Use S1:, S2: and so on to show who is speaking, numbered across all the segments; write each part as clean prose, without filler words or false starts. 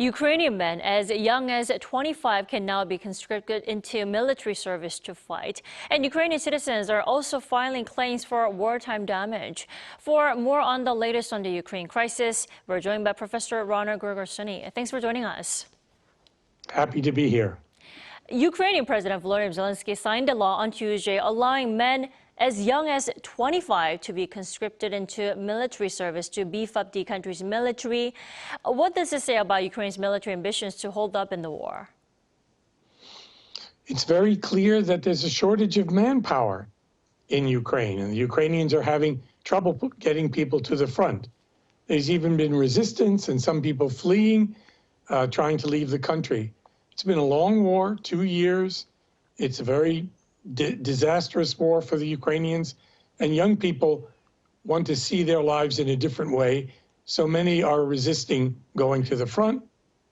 S1: Ukrainian men as young as 25 can now be conscripted into military service to fight. And Ukrainian citizens are also filing claims for wartime damage. For more on the latest on the Ukraine crisis, we're joined by Professor Ronald Grigor Suny. Thanks for joining us.
S2: Happy to be here.
S1: Ukrainian President Volodymyr Zelensky signed a law on Tuesday allowing men as young as 25 to be conscripted into military service to beef up the country's military. What does this say about Ukraine's military ambitions to hold up in the war?
S2: It's very clear that there's a shortage of manpower in Ukraine, and the Ukrainians are having trouble getting people to the front. There's even been resistance and some people fleeing, trying to leave the country. It's been a long war, 2 years. It's a very disastrous war for the Ukrainians, and young people want to see their lives in a different way. So many are resisting going to the front,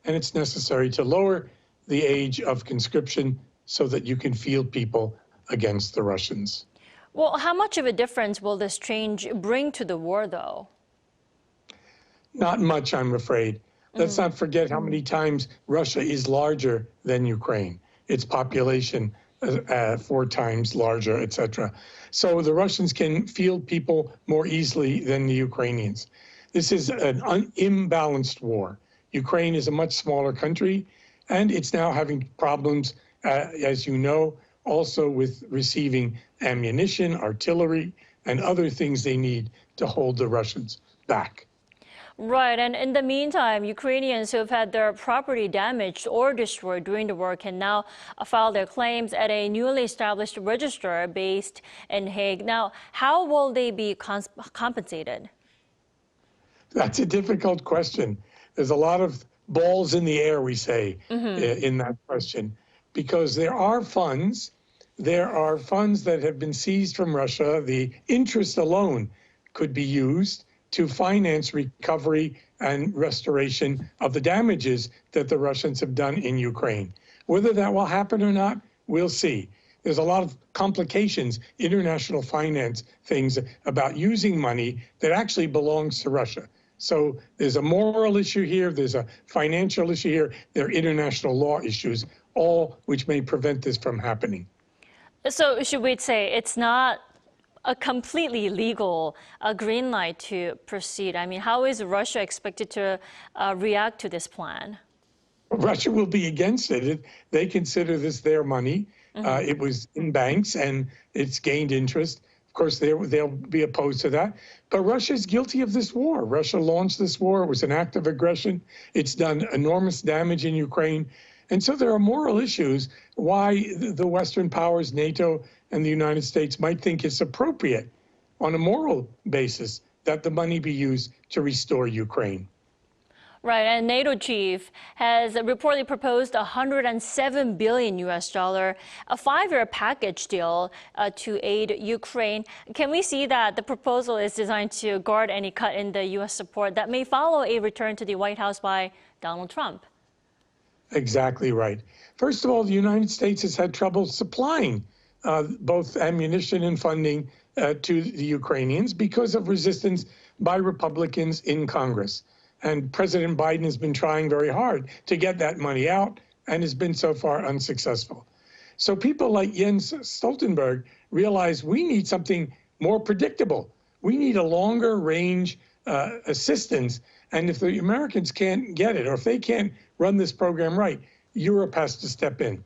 S2: and it's necessary to lower the age of conscription so that you can field people against the Russians.
S1: Well, how much of a difference will this change bring to the war, though?
S2: Not much, I'm afraid. Let's not forget how many times Russia is larger than Ukraine. Its population 4 times larger, etc. So the Russians can field people more easily than the Ukrainians. This is an imbalanced war. Ukraine is a much smaller country, and it's now having problems, as you know, also with receiving ammunition, artillery, and other things they need to hold the Russians back.
S1: Right, and in the meantime, Ukrainians who have had their property damaged or destroyed during the war can now file their claims at a newly established register based in Hague. Now, how will they be compensated?
S2: That's a difficult question. There's a lot of balls in the air, we say, in that question, because there are funds that have been seized from Russia. The interest alone could be used to finance recovery and restoration of the damages that the Russians have done in Ukraine. Whether that will happen or not, we'll see. There's a lot of complications, international finance things about using money that actually belongs to Russia. So there's a moral issue here, there's a financial issue here, there are international law issues, all which may prevent this from happening.
S1: So should we say it's not a completely legal green light to proceed? I mean, how is Russia expected to react to this plan?
S2: Russia will be against it. They consider this their money. It was in banks and it's gained interest. Of course, they'll be opposed to that. But Russia is guilty of this war. Russia launched this war. It was an act of aggression. It's done enormous damage in Ukraine. And so there are moral issues why the Western powers, NATO and the United States, might think it's appropriate on a moral basis that the money be used to restore Ukraine.
S1: Right, and NATO chief has reportedly proposed $107 billion a 5-year package deal to aid Ukraine. Can we see that the proposal is designed to guard any cut in the U.S. support that may follow a return to the White House by Donald Trump?
S2: Exactly right. First of all, the United States has had trouble supplying both ammunition and funding to the Ukrainians because of resistance by Republicans in Congress. And President Biden has been trying very hard to get that money out and has been so far unsuccessful. So people like Jens Stoltenberg realize we need something more predictable. We need a longer range assistance. And if the Americans can't get it, or if they can't run this program right, Europe has to step in.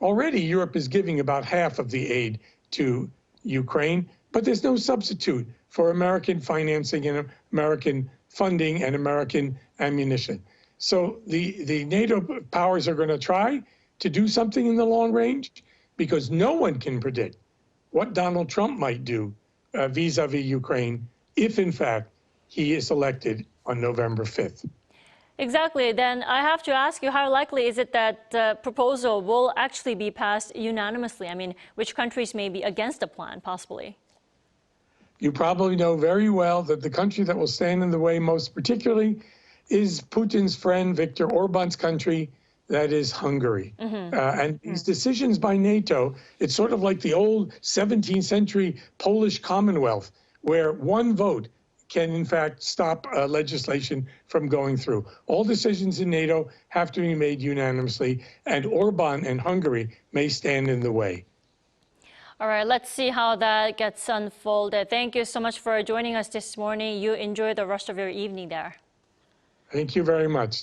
S2: Already, Europe is giving about half of the aid to Ukraine, but there's no substitute for American financing and American funding and American ammunition. So the NATO powers are going to try to do something in the long range because no one can predict what Donald Trump might do vis-a-vis Ukraine if, in fact, he is elected on November 5th.
S1: Exactly. Then I have to ask you, how likely is it that the proposal will actually be passed unanimously? I mean, which countries may be against the plan, possibly?
S2: You probably know very well that the country that will stand in the way most particularly is Putin's friend, Viktor Orban's country, that is Hungary. And these decisions by NATO, it's sort of like the old 17th century Polish Commonwealth, where one vote can, in fact, stop legislation from going through. All decisions in NATO have to be made unanimously, and Orban and Hungary may stand in the way.
S1: All right, let's see how that gets unfolded. Thank you so much for joining us this morning. You enjoy the rest of your evening there.
S2: Thank you very much.